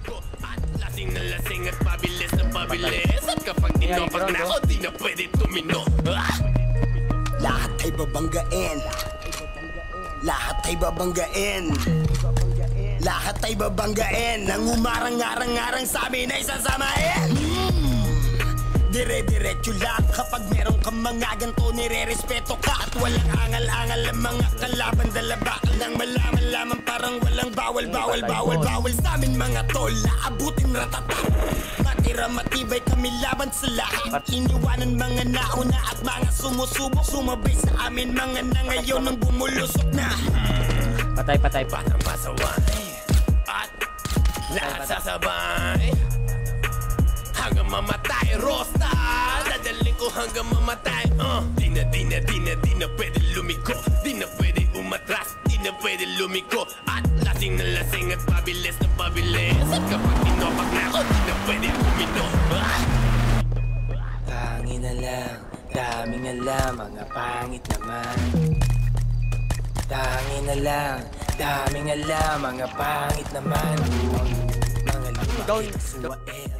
lumiko. At lasing na lasing at pabilis na pabilis. At kapag tinopag na ako, di na pwede tumino. Lahat ay babanggain. Lahat ay babanggain. Lahat ay babanggain. Nang umarang-arang-arang sa amin ay sasamain. Dire-diretso lang kapag meron kang mga ganto, nire-respeto ka. At walang angal-angal ang mga kalaban. Dalabakal ng malaman lamang parang walang bawal. Bawal sa amin mga tol, laabutin ratata. Matira matibay kami laban sa lahat. Iniwanan mga nauna at mga sumusubok. Sumabay sa amin mga na ngayon nang bumulusok na. Patay pa. Parang masaway at lahat sasabay hanggang mamatay, Rosta. Dadaling ko hanggang mamatay. Di na pwede lumiko. Di na pwede umatras. Di na pwede lumiko. At lasing na lasing at pabilis na pabilis. At kapag tinopag na ako, di na pwede umino. Tangin na lang, daming alam, mga pangit naman. Tangin na lang, daming alam, mga pangit naman. Mga lumaki na suwae.